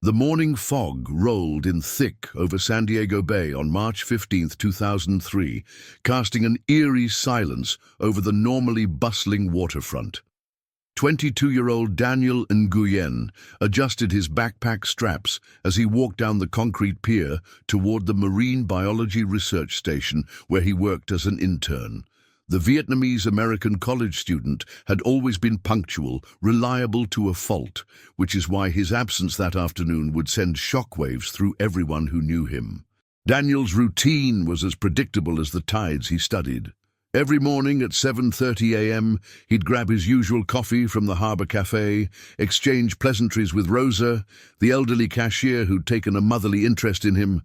The morning fog rolled in thick over San Diego Bay on March 15, 2003, casting an eerie silence over the normally bustling waterfront. 22-year-old Daniel Nguyen adjusted his backpack straps as he walked down the concrete pier toward the marine biology research station where he worked as an intern. The Vietnamese-American college student had always been punctual, reliable to a fault, which is why his absence that afternoon would send shockwaves through everyone who knew him. Daniel's routine was as predictable as the tides he studied. Every morning at 7:30 a.m., he'd grab his usual coffee from the Harbor Cafe, exchange pleasantries with Rosa, the elderly cashier who'd taken a motherly interest in him,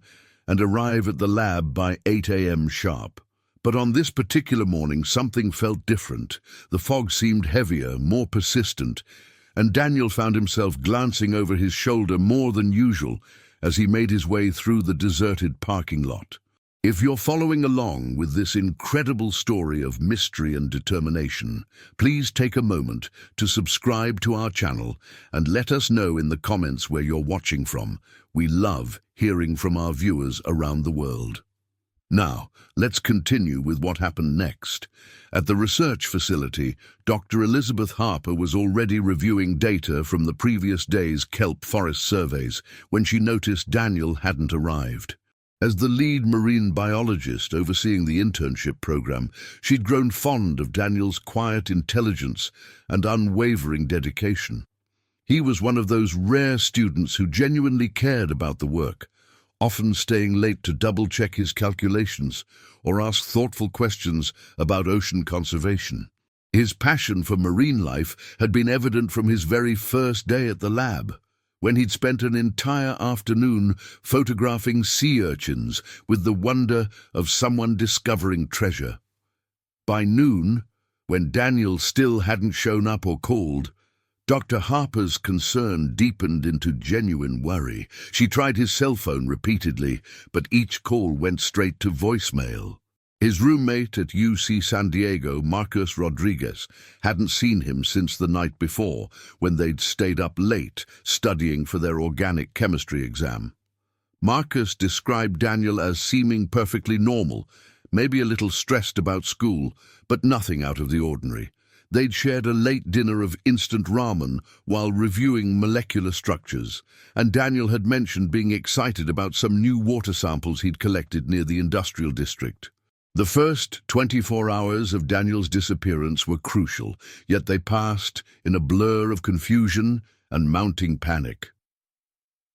and arrive at the lab by 8 a.m. sharp. But on this particular morning, something felt different. The fog seemed heavier, more persistent, and Daniel found himself glancing over his shoulder more than usual as he made his way through the deserted parking lot. If you're following along with this incredible story of mystery and determination, please take a moment to subscribe to our channel and let us know in the comments where you're watching from. We love hearing from our viewers around the world. Now, let's continue with what happened next. At the research facility, Dr. Elizabeth Harper was already reviewing data from the previous day's kelp forest surveys when she noticed Daniel hadn't arrived. As the lead marine biologist overseeing the internship program, she'd grown fond of Daniel's quiet intelligence and unwavering dedication. He was one of those rare students who genuinely cared about the work, often staying late to double-check his calculations or ask thoughtful questions about ocean conservation. His passion for marine life had been evident from his very first day at the lab, when he'd spent an entire afternoon photographing sea urchins with the wonder of someone discovering treasure. By noon, when Daniel still hadn't shown up or called, Dr. Harper's concern deepened into genuine worry. She tried his cell phone repeatedly, but each call went straight to voicemail. His roommate at UC San Diego, Marcus Rodriguez, hadn't seen him since the night before, when they'd stayed up late studying for their organic chemistry exam. Marcus described Daniel as seeming perfectly normal, maybe a little stressed about school, but nothing out of the ordinary. They'd shared a late dinner of instant ramen while reviewing molecular structures, and Daniel had mentioned being excited about some new water samples he'd collected near the industrial district. The first 24 hours of Daniel's disappearance were crucial, yet they passed in a blur of confusion and mounting panic.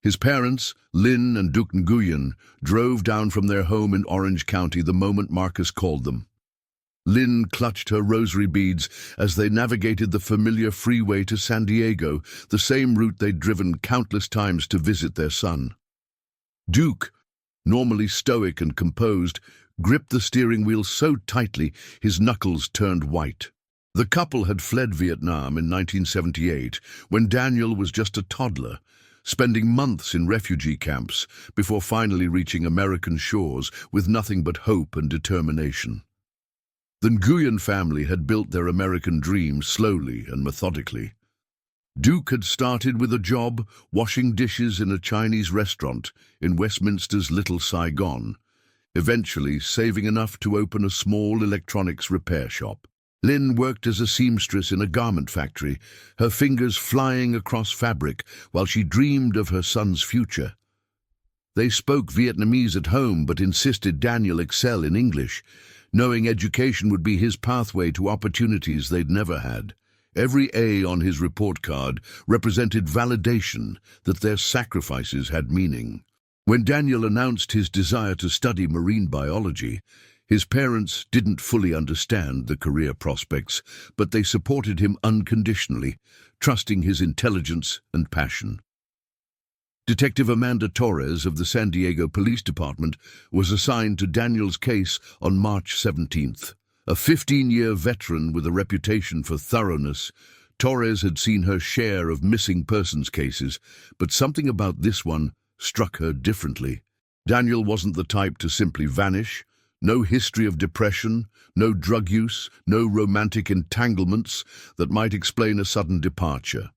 His parents, Linh and Duc Nguyen, drove down from their home in Orange County the moment Marcus called them. Linh clutched her rosary beads as they navigated the familiar freeway to San Diego, the same route they'd driven countless times to visit their son. Duc, normally stoic and composed, gripped the steering wheel so tightly his knuckles turned white. The couple had fled Vietnam in 1978 when Daniel was just a toddler, spending months in refugee camps before finally reaching American shores with nothing but hope and determination. The Nguyen family had built their American dream slowly and methodically. Duc had started with a job washing dishes in a Chinese restaurant in Westminster's Little Saigon, eventually saving enough to open a small electronics repair shop. Linh worked as a seamstress in a garment factory, her fingers flying across fabric while she dreamed of her son's future. They spoke Vietnamese at home but insisted Daniel excel in English, knowing education would be his pathway to opportunities they'd never had. Every A on his report card represented validation that their sacrifices had meaning. When Daniel announced his desire to study marine biology, his parents didn't fully understand the career prospects, but they supported him unconditionally, trusting his intelligence and passion. Detective Amanda Torres of the San Diego Police Department was assigned to Daniel's case on March 17th. A 15-year veteran with a reputation for thoroughness, Torres had seen her share of missing persons cases, but something about this one struck her differently. Daniel wasn't the type to simply vanish. No history of depression, no drug use, no romantic entanglements that might explain a sudden departure.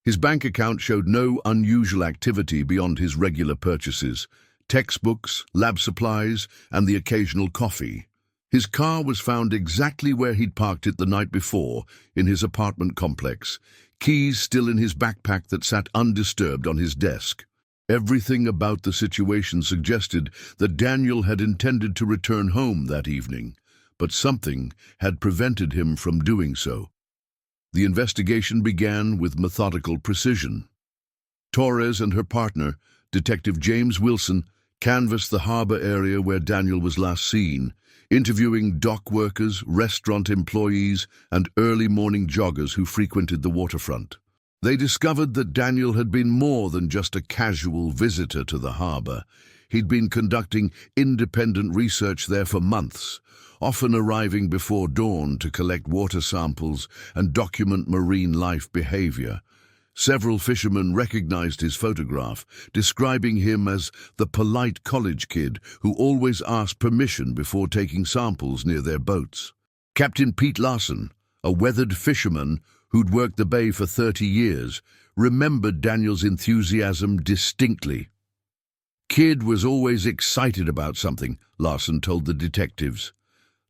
His bank account showed no unusual activity beyond his regular purchases: textbooks, lab supplies, and the occasional coffee. His car was found exactly where he'd parked it the night before, in his apartment complex, keys still in his backpack that sat undisturbed on his desk. Everything about the situation suggested that Daniel had intended to return home that evening, but something had prevented him from doing so. The investigation began with methodical precision. Torres and her partner, Detective James Wilson, canvassed the harbor area where Daniel was last seen, interviewing dock workers, restaurant employees, and early morning joggers who frequented the waterfront. They discovered that Daniel had been more than just a casual visitor to the harbor. He'd been conducting independent research there for months, often arriving before dawn to collect water samples and document marine life behavior. Several fishermen recognized his photograph, describing him as the polite college kid who always asked permission before taking samples near their boats. Captain Pete Larson, a weathered fisherman who'd worked the bay for 30 years, remembered Daniel's enthusiasm distinctly. "Kid was always excited about something," Larson told the detectives.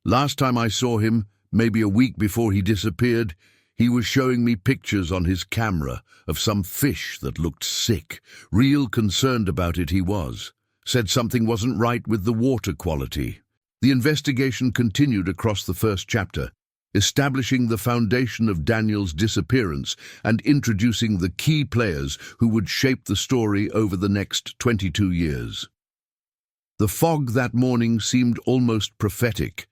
"Last time I saw him, maybe a week before he disappeared, he was showing me pictures on his camera of some fish that looked sick. Real concerned about it he was. Said something wasn't right with the water quality." The investigation continued across the first chapter, establishing the foundation of Daniel's disappearance and introducing the key players who would shape the story over the next 22 years. The fog that morning seemed almost prophetic,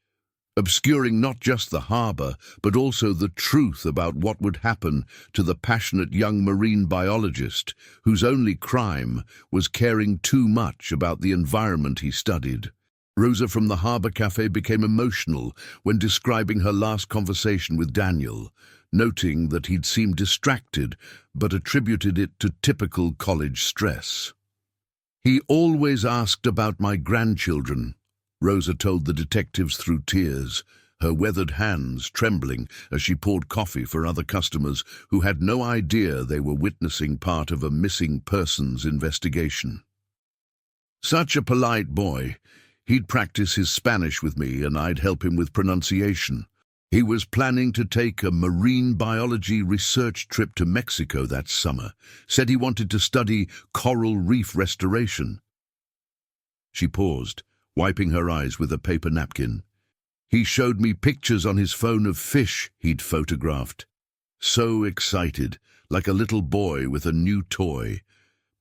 obscuring not just the harbor, but also the truth about what would happen to the passionate young marine biologist whose only crime was caring too much about the environment he studied. Rosa from the Harbor Cafe became emotional when describing her last conversation with Daniel, noting that he'd seemed distracted but attributed it to typical college stress. "He always asked about my grandchildren," Rosa told the detectives through tears, her weathered hands trembling as she poured coffee for other customers who had no idea they were witnessing part of a missing persons investigation. "Such a polite boy. He'd practice his Spanish with me and I'd help him with pronunciation. He was planning to take a marine biology research trip to Mexico that summer. Said he wanted to study coral reef restoration." She paused, wiping her eyes with a paper napkin. "He showed me pictures on his phone of fish he'd photographed. So excited, like a little boy with a new toy.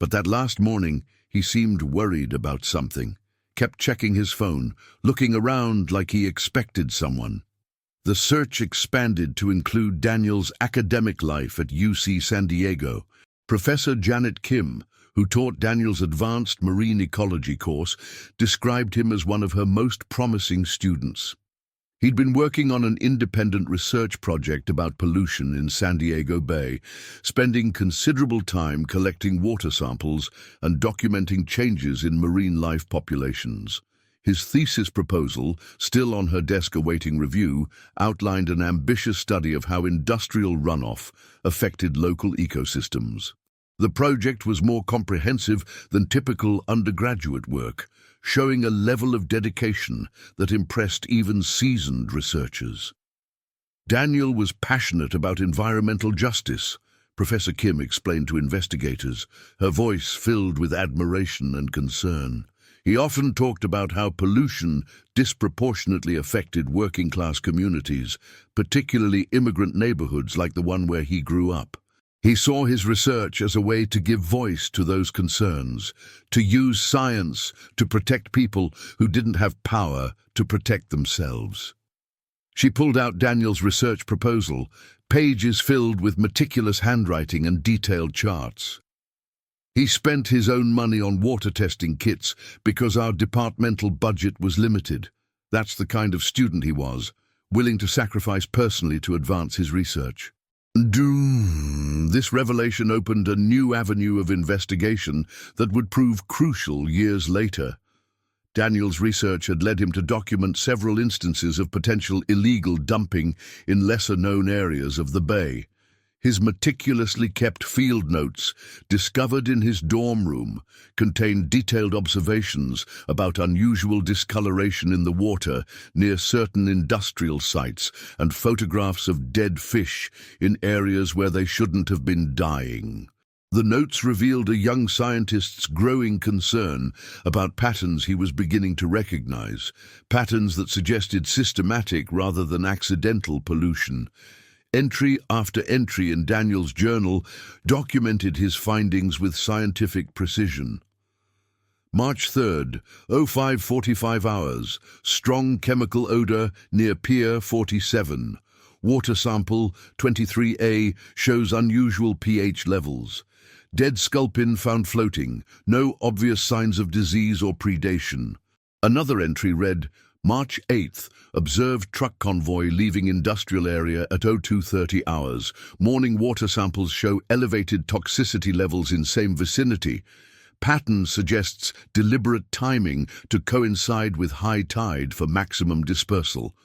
But that last morning, he seemed worried about something. Kept checking his phone, looking around like he expected someone." The search expanded to include Daniel's academic life at UC San Diego. Professor Janet Kim, who taught Daniel's advanced marine ecology course, described him as one of her most promising students. He'd been working on an independent research project about pollution in San Diego Bay, spending considerable time collecting water samples and documenting changes in marine life populations. His thesis proposal, still on her desk awaiting review, outlined an ambitious study of how industrial runoff affected local ecosystems. The project was more comprehensive than typical undergraduate work, showing a level of dedication that impressed even seasoned researchers. Daniel was passionate about environmental justice, Professor Kim explained to investigators, her voice filled with admiration and concern. He often talked about how pollution disproportionately affected working-class communities, particularly immigrant neighborhoods like the one where he grew up. He saw his research as a way to give voice to those concerns, to use science to protect people who didn't have power to protect themselves. She pulled out Daniel's research proposal, pages filled with meticulous handwriting and detailed charts. He spent his own money on water testing kits because our departmental budget was limited. That's the kind of student he was, willing to sacrifice personally to advance his research. This revelation opened a new avenue of investigation that would prove crucial years later. Daniel's research had led him to document several instances of potential illegal dumping in lesser-known areas of the bay. His meticulously kept field notes, discovered in his dorm room, contained detailed observations about unusual discoloration in the water near certain industrial sites and photographs of dead fish in areas where they shouldn't have been dying. The notes revealed a young scientist's growing concern about patterns he was beginning to recognize, patterns that suggested systematic rather than accidental pollution. Entry after entry in Daniel's journal documented his findings with scientific precision. March 3rd, 05:45 hours, strong chemical odor near Pier 47. Water sample 23A shows unusual pH levels. Dead sculpin found floating, no obvious signs of disease or predation. Another entry read, March 8th, observed truck convoy leaving industrial area at 02:30 hours. Morning water samples show elevated toxicity levels in same vicinity. Pattern suggests deliberate timing to coincide with high tide for maximum dispersal.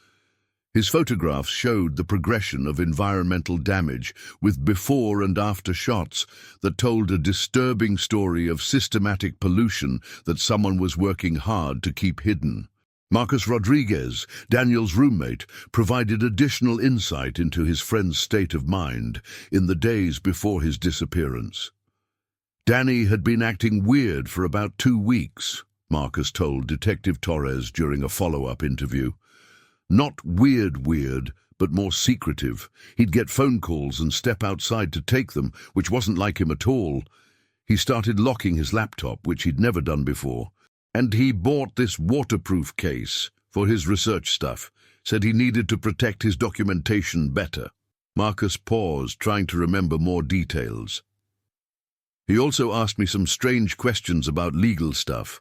His photographs showed the progression of environmental damage with before and after shots that told a disturbing story of systematic pollution that someone was working hard to keep hidden. Marcus Rodriguez, Daniel's roommate, provided additional insight into his friend's state of mind in the days before his disappearance. Danny had been acting weird for about 2 weeks, Marcus told Detective Torres during a follow-up interview. Not weird, but more secretive. He'd get phone calls and step outside to take them, which wasn't like him at all. He started locking his laptop, which he'd never done before. And he bought this waterproof case for his research stuff, said he needed to protect his documentation better. Marcus paused, trying to remember more details. He also asked me some strange questions about legal stuff,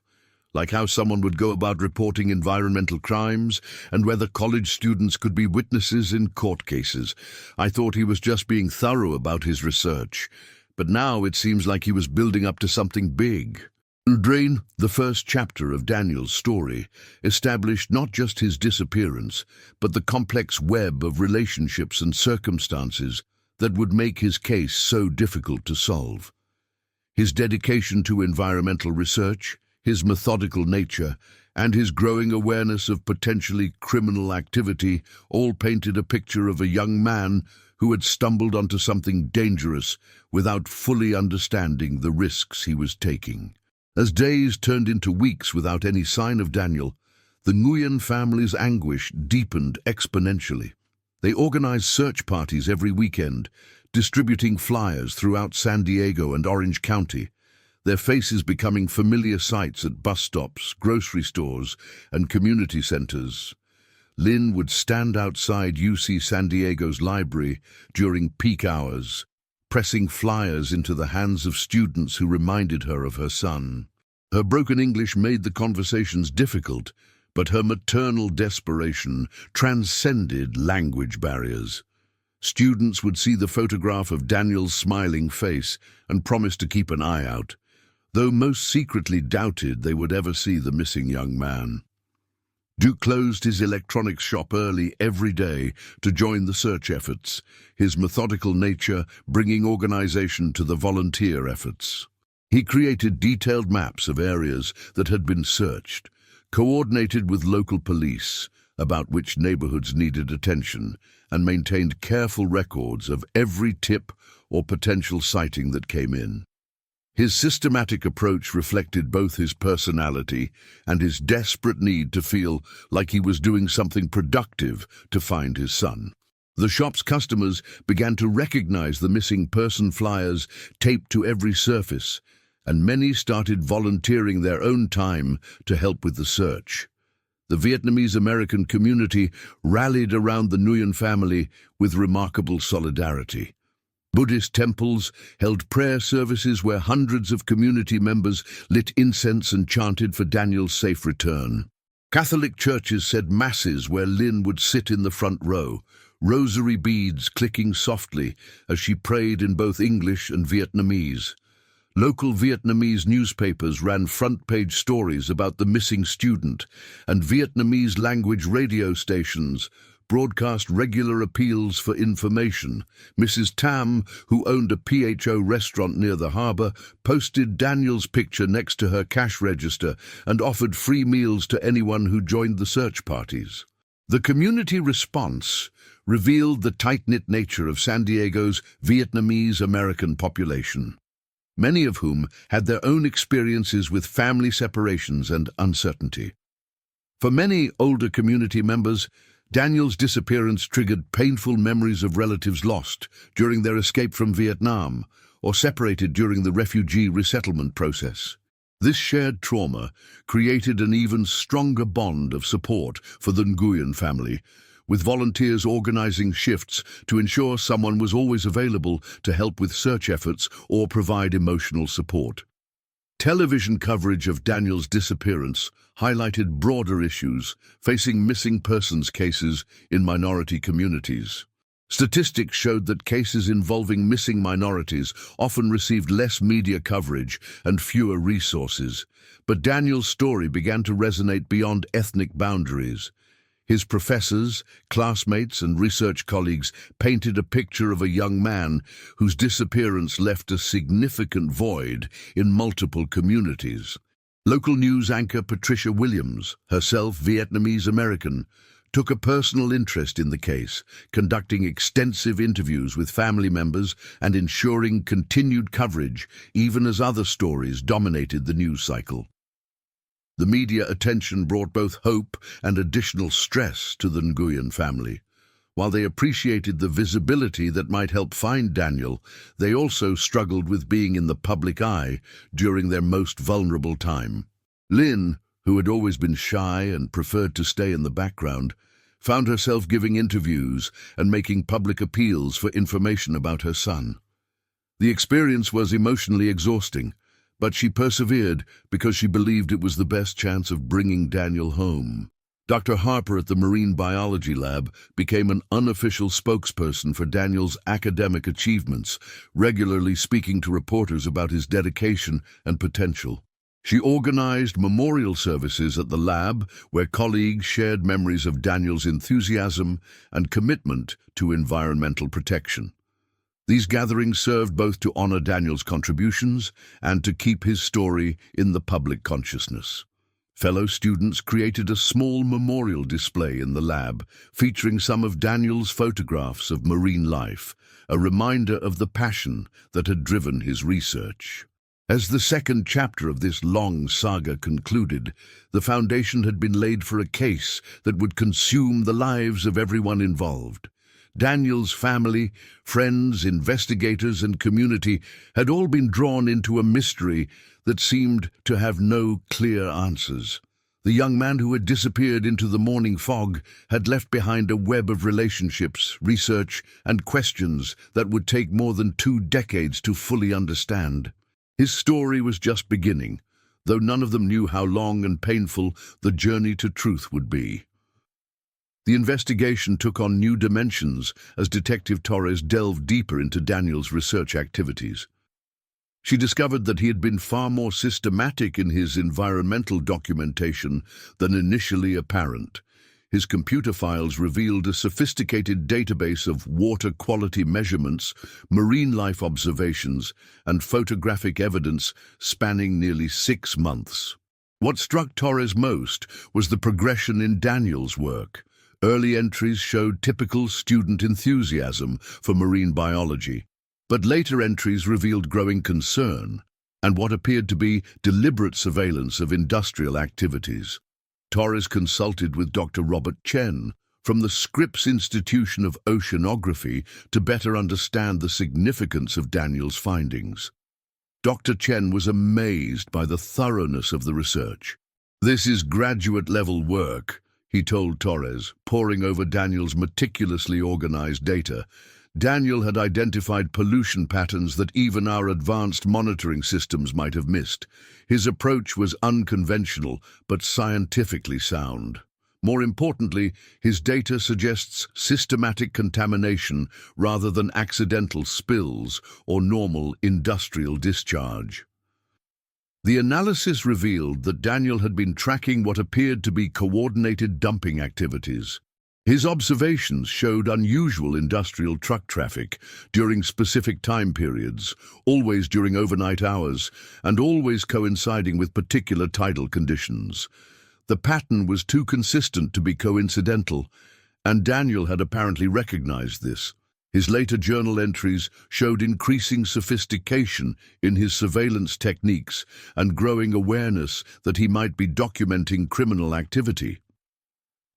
like how someone would go about reporting environmental crimes and whether college students could be witnesses in court cases. I thought he was just being thorough about his research, but now it seems like he was building up to something big. Drain, the first chapter of Daniel's story, established not just his disappearance, but the complex web of relationships and circumstances that would make his case so difficult to solve. His dedication to environmental research, his methodical nature, and his growing awareness of potentially criminal activity all painted a picture of a young man who had stumbled onto something dangerous without fully understanding the risks he was taking. As days turned into weeks without any sign of Daniel, the Nguyen family's anguish deepened exponentially. They organized search parties every weekend, distributing flyers throughout San Diego and Orange County, their faces becoming familiar sights at bus stops, grocery stores, and community centers. Lynn would stand outside UC San Diego's library during peak hours, pressing flyers into the hands of students who reminded her of her son. Her broken English made the conversations difficult, but her maternal desperation transcended language barriers. Students would see the photograph of Daniel's smiling face and promise to keep an eye out, though most secretly doubted they would ever see the missing young man. Duc closed his electronics shop early every day to join the search efforts, his methodical nature bringing organization to the volunteer efforts. He created detailed maps of areas that had been searched, coordinated with local police about which neighborhoods needed attention, and maintained careful records of every tip or potential sighting that came in. His systematic approach reflected both his personality and his desperate need to feel like he was doing something productive to find his son. The shop's customers began to recognize the missing person flyers taped to every surface, and many started volunteering their own time to help with the search. The Vietnamese-American community rallied around the Nguyen family with remarkable solidarity. Buddhist temples held prayer services where hundreds of community members lit incense and chanted for Daniel's safe return. Catholic churches said masses where Lynn would sit in the front row, rosary beads clicking softly as she prayed in both English and Vietnamese. Local Vietnamese newspapers ran front-page stories about the missing student, and Vietnamese-language radio stations broadcast regular appeals for information. Mrs. Tam, who owned a PHO restaurant near the harbour, posted Daniel's picture next to her cash register and offered free meals to anyone who joined the search parties. The community response revealed the tight-knit nature of San Diego's Vietnamese-American population, many of whom had their own experiences with family separations and uncertainty. For many older community members, Daniel's disappearance triggered painful memories of relatives lost during their escape from Vietnam or separated during the refugee resettlement process. This shared trauma created an even stronger bond of support for the Nguyen family, with volunteers organizing shifts to ensure someone was always available to help with search efforts or provide emotional support. Television coverage of Daniel's disappearance highlighted broader issues facing missing persons cases in minority communities. Statistics showed that cases involving missing minorities often received less media coverage and fewer resources, but Daniel's story began to resonate beyond ethnic boundaries. His professors, classmates, and research colleagues painted a picture of a young man whose disappearance left a significant void in multiple communities. Local news anchor Patricia Williams, herself Vietnamese-American, took a personal interest in the case, conducting extensive interviews with family members and ensuring continued coverage even as other stories dominated the news cycle. The media attention brought both hope and additional stress to the Nguyen family. While they appreciated the visibility that might help find Daniel, they also struggled with being in the public eye during their most vulnerable time. Linh, who had always been shy and preferred to stay in the background, found herself giving interviews and making public appeals for information about her son. The experience was emotionally exhausting, but she persevered because she believed it was the best chance of bringing Daniel home. Dr. Harper at the Marine Biology Lab became an unofficial spokesperson for Daniel's academic achievements, regularly speaking to reporters about his dedication and potential. She organized memorial services at the lab where colleagues shared memories of Daniel's enthusiasm and commitment to environmental protection. These gatherings served both to honor Daniel's contributions and to keep his story in the public consciousness. Fellow students created a small memorial display in the lab featuring some of Daniel's photographs of marine life, a reminder of the passion that had driven his research. As the second chapter of this long saga concluded, the foundation had been laid for a case that would consume the lives of everyone involved. Daniel's family, friends, investigators, and community had all been drawn into a mystery that seemed to have no clear answers. The young man who had disappeared into the morning fog had left behind a web of relationships, research, and questions that would take more than 2 decades to fully understand. His story was just beginning, though none of them knew how long and painful the journey to truth would be. The investigation took on new dimensions as Detective Torres delved deeper into Daniel's research activities. She discovered that he had been far more systematic in his environmental documentation than initially apparent. His computer files revealed a sophisticated database of water quality measurements, marine life observations, and photographic evidence spanning nearly 6 months. What struck Torres most was the progression in Daniel's work. Early entries showed typical student enthusiasm for marine biology, but later entries revealed growing concern and what appeared to be deliberate surveillance of industrial activities. Torres consulted with Dr. Robert Chen from the Scripps Institution of Oceanography to better understand the significance of Daniel's findings. Dr. Chen was amazed by the thoroughness of the research. "This is graduate-level work," he told Torres, poring over Daniel's meticulously organized data. Daniel had identified pollution patterns that even our advanced monitoring systems might have missed. His approach was unconventional, but scientifically sound. More importantly, his data suggests systematic contamination rather than accidental spills or normal industrial discharge. The analysis revealed that Daniel had been tracking what appeared to be coordinated dumping activities. His observations showed unusual industrial truck traffic during specific time periods, always during overnight hours, and always coinciding with particular tidal conditions. The pattern was too consistent to be coincidental, and Daniel had apparently recognized this. His later journal entries showed increasing sophistication in his surveillance techniques and growing awareness that he might be documenting criminal activity.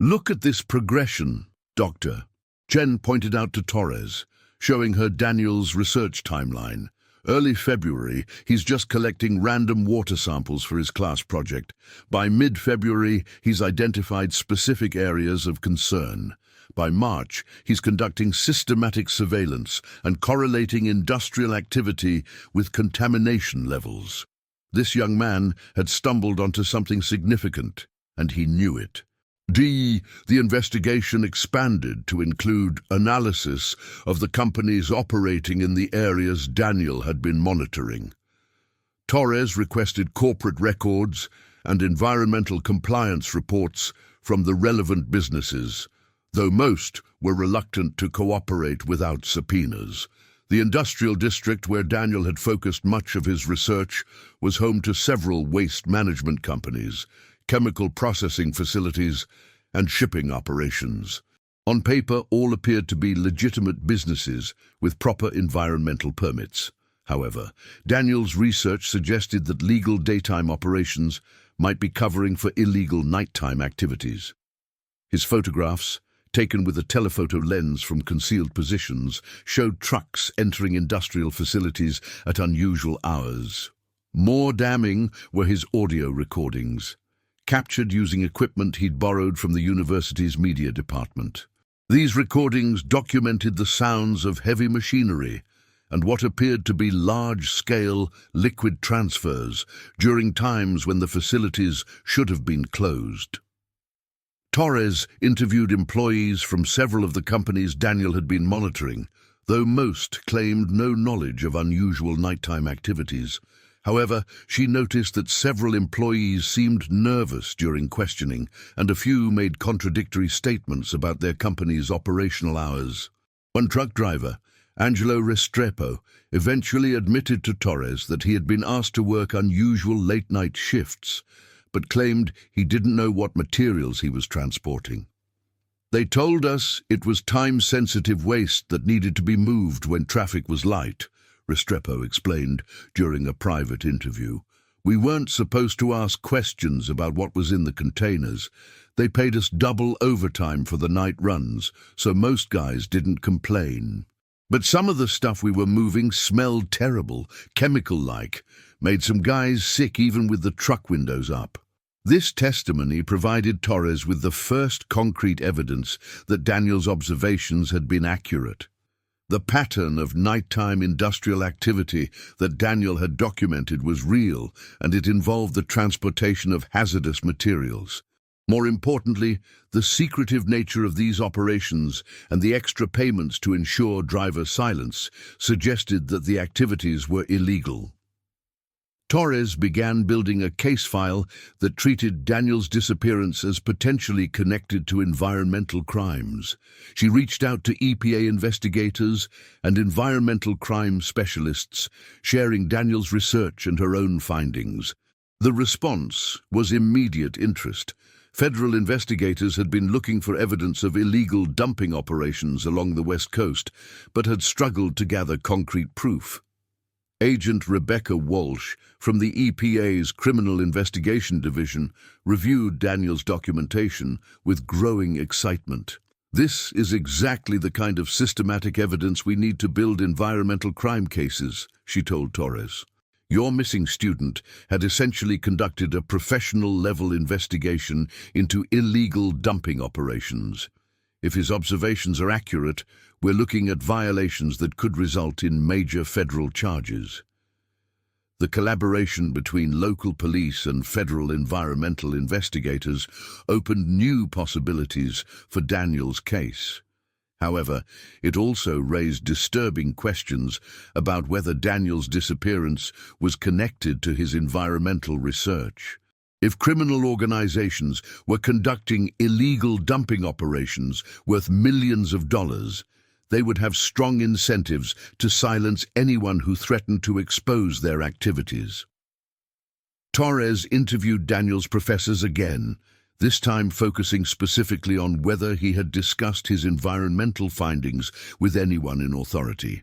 "Look at this progression, Doctor," Jen pointed out to Torres, showing her Daniel's research timeline. Early February, he's just collecting random water samples for his class project. By mid-February, he's identified specific areas of concern. By March, he's conducting systematic surveillance and correlating industrial activity with contamination levels. This young man had stumbled onto something significant, and he knew it. The investigation expanded to include analysis of the companies operating in the areas Daniel had been monitoring. Torres requested corporate records and environmental compliance reports from the relevant businesses, though most were reluctant to cooperate without subpoenas. The industrial district where Daniel had focused much of his research was home to several waste management companies, chemical processing facilities, and shipping operations. On paper, all appeared to be legitimate businesses with proper environmental permits. However, Daniel's research suggested that legal daytime operations might be covering for illegal nighttime activities. His photographs, taken with a telephoto lens from concealed positions, showed trucks entering industrial facilities at unusual hours. More damning were his audio recordings, captured using equipment he'd borrowed from the university's media department. These recordings documented the sounds of heavy machinery and what appeared to be large-scale liquid transfers during times when the facilities should have been closed. Torres interviewed employees from several of the companies Daniel had been monitoring, though most claimed no knowledge of unusual nighttime activities. However, she noticed that several employees seemed nervous during questioning, and a few made contradictory statements about their company's operational hours. One truck driver, Angelo Restrepo, eventually admitted to Torres that he had been asked to work unusual late-night shifts, but claimed he didn't know what materials he was transporting. "They told us it was time-sensitive waste that needed to be moved when traffic was light," Restrepo explained during a private interview. "We weren't supposed to ask questions about what was in the containers. They paid us double overtime for the night runs, so most guys didn't complain. But some of the stuff we were moving smelled terrible, chemical-like, made some guys sick even with the truck windows up." This testimony provided Torres with the first concrete evidence that Daniel's observations had been accurate. The pattern of nighttime industrial activity that Daniel had documented was real, and it involved the transportation of hazardous materials. More importantly, the secretive nature of these operations and the extra payments to ensure driver silence suggested that the activities were illegal. Torres began building a case file that treated Daniel's disappearance as potentially connected to environmental crimes. She reached out to EPA investigators and environmental crime specialists, sharing Daniel's research and her own findings. The response was immediate interest. Federal investigators had been looking for evidence of illegal dumping operations along the West Coast, but had struggled to gather concrete proof. Agent Rebecca Walsh from the EPA's Criminal Investigation Division reviewed Daniel's documentation with growing excitement. "This is exactly the kind of systematic evidence we need to build environmental crime cases," she told Torres. "Your missing student had essentially conducted a professional-level investigation into illegal dumping operations. If his observations are accurate, we're looking at violations that could result in major federal charges." The collaboration between local police and federal environmental investigators opened new possibilities for Daniel's case. However, it also raised disturbing questions about whether Daniel's disappearance was connected to his environmental research. If criminal organizations were conducting illegal dumping operations worth millions of dollars, they would have strong incentives to silence anyone who threatened to expose their activities. Torres interviewed Daniel's professors again, this time focusing specifically on whether he had discussed his environmental findings with anyone in authority.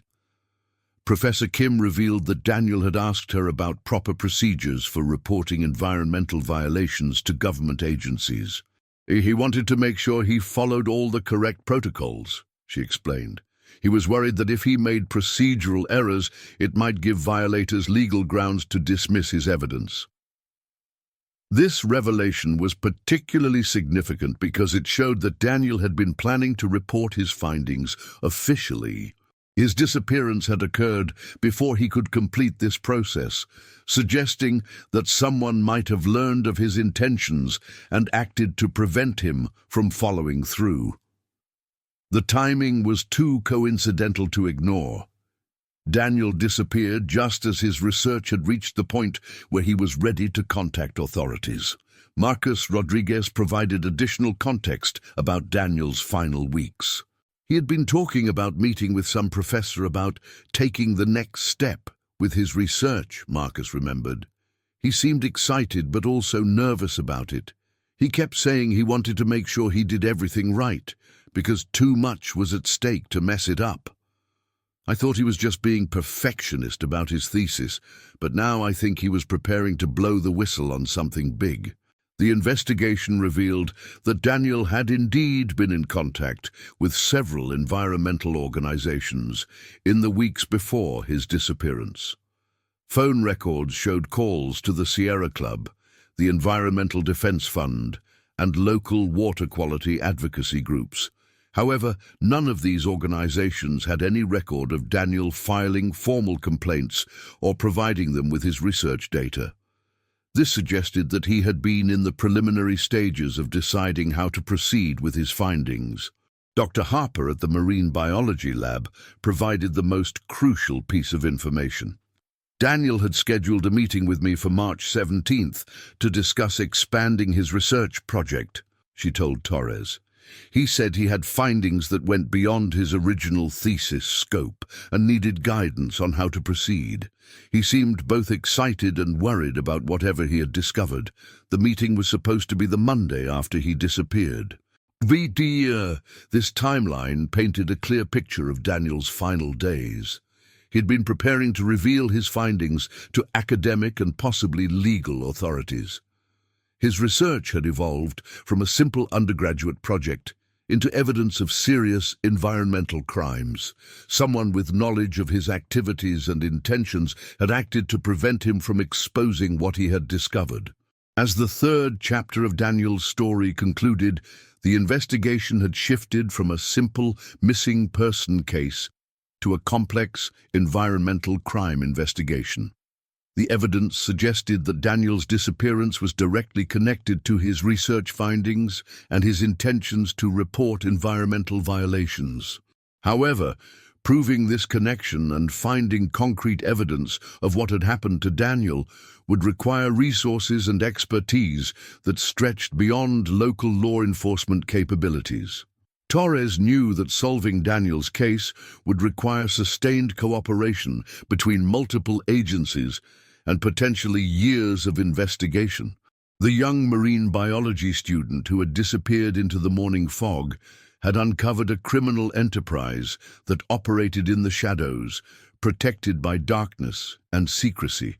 Professor Kim revealed that Daniel had asked her about proper procedures for reporting environmental violations to government agencies. He wanted to make sure he followed all the correct protocols, she explained. He was worried that if he made procedural errors, it might give violators legal grounds to dismiss his evidence. This revelation was particularly significant because it showed that Daniel had been planning to report his findings officially. His disappearance had occurred before he could complete this process, suggesting that someone might have learned of his intentions and acted to prevent him from following through. The timing was too coincidental to ignore. Daniel disappeared just as his research had reached the point where he was ready to contact authorities. Marcus Rodriguez provided additional context about Daniel's final weeks. He had been talking about meeting with some professor about taking the next step with his research, Marcus remembered. He seemed excited but also nervous about it. He kept saying he wanted to make sure he did everything right, because too much was at stake to mess it up. I thought he was just being perfectionist about his thesis, but now I think he was preparing to blow the whistle on something big. The investigation revealed that Daniel had indeed been in contact with several environmental organizations in the weeks before his disappearance. Phone records showed calls to the Sierra Club, the Environmental Defense Fund, and local water quality advocacy groups. However, none of these organizations had any record of Daniel filing formal complaints or providing them with his research data. This suggested that he had been in the preliminary stages of deciding how to proceed with his findings. Dr. Harper at the Marine Biology Lab provided the most crucial piece of information. Daniel had scheduled a meeting with me for March 17th to discuss expanding his research project, she told Torres. He said he had findings that went beyond his original thesis scope and needed guidance on how to proceed. He seemed both excited and worried about whatever he had discovered. The meeting was supposed to be the Monday after he disappeared. This timeline painted a clear picture of Daniel's final days. He had been preparing to reveal his findings to academic and possibly legal authorities. His research had evolved from a simple undergraduate project into evidence of serious environmental crimes. Someone with knowledge of his activities and intentions had acted to prevent him from exposing what he had discovered. As the third chapter of Daniel's story concluded, the investigation had shifted from a simple missing person case to a complex environmental crime investigation. The evidence suggested that Daniel's disappearance was directly connected to his research findings and his intentions to report environmental violations. However, proving this connection and finding concrete evidence of what had happened to Daniel would require resources and expertise that stretched beyond local law enforcement capabilities. Torres knew that solving Daniel's case would require sustained cooperation between multiple agencies and potentially years of investigation. The young marine biology student who had disappeared into the morning fog had uncovered a criminal enterprise that operated in the shadows, protected by darkness and secrecy.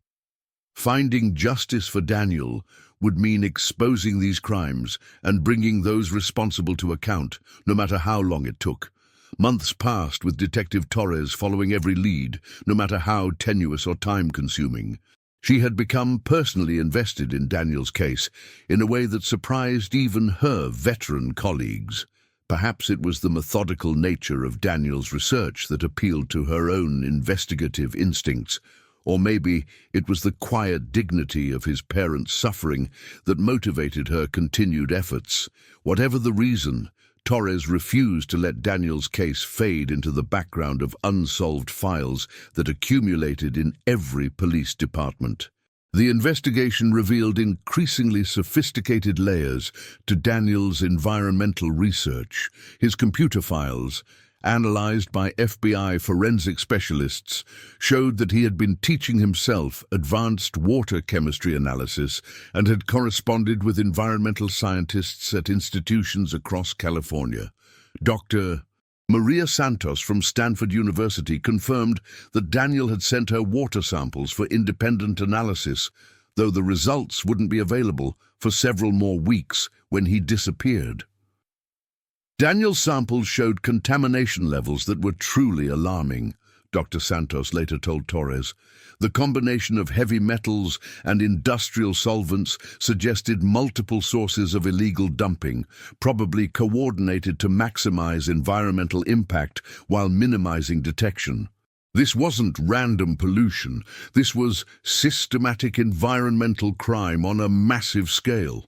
Finding justice for Daniel would mean exposing these crimes and bringing those responsible to account, no matter how long it took. Months passed with Detective Torres following every lead, no matter how tenuous or time-consuming. She had become personally invested in Daniel's case in a way that surprised even her veteran colleagues. Perhaps it was the methodical nature of Daniel's research that appealed to her own investigative instincts, or maybe it was the quiet dignity of his parents' suffering that motivated her continued efforts. Whatever the reason, Torres refused to let Daniel's case fade into the background of unsolved files that accumulated in every police department. The investigation revealed increasingly sophisticated layers to Daniel's environmental research. His computer files, analyzed by FBI forensic specialists, showed that he had been teaching himself advanced water chemistry analysis and had corresponded with environmental scientists at institutions across California. Dr. Maria Santos from Stanford University confirmed that Daniel had sent her water samples for independent analysis, though the results wouldn't be available for several more weeks when he disappeared. Daniel's samples showed contamination levels that were truly alarming, Dr. Santos later told Torres. The combination of heavy metals and industrial solvents suggested multiple sources of illegal dumping, probably coordinated to maximize environmental impact while minimizing detection. This wasn't random pollution. This was systematic environmental crime on a massive scale.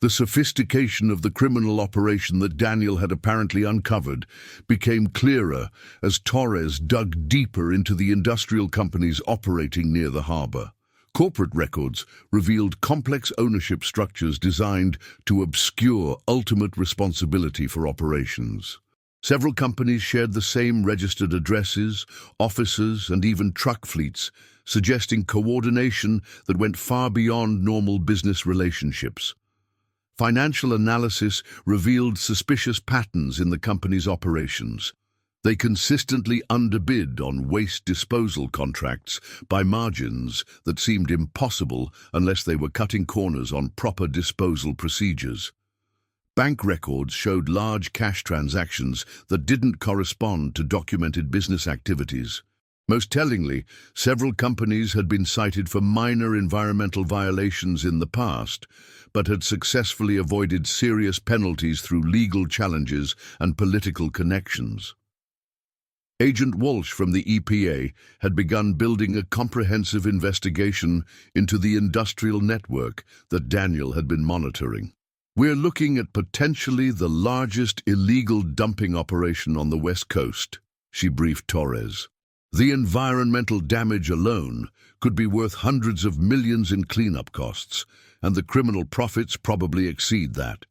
The sophistication of the criminal operation that Daniel had apparently uncovered became clearer as Torres dug deeper into the industrial companies operating near the harbor. Corporate records revealed complex ownership structures designed to obscure ultimate responsibility for operations. Several companies shared the same registered addresses, offices, and even truck fleets, suggesting coordination that went far beyond normal business relationships. Financial analysis revealed suspicious patterns in the company's operations. They consistently underbid on waste disposal contracts by margins that seemed impossible unless they were cutting corners on proper disposal procedures. Bank records showed large cash transactions that didn't correspond to documented business activities. Most tellingly, several companies had been cited for minor environmental violations in the past, but had successfully avoided serious penalties through legal challenges and political connections. Agent Walsh from the EPA had begun building a comprehensive investigation into the industrial network that Daniel had been monitoring. "We're looking at potentially the largest illegal dumping operation on the West Coast," she briefed Torres. "The environmental damage alone could be worth hundreds of millions in cleanup costs, and the criminal profits probably exceed that.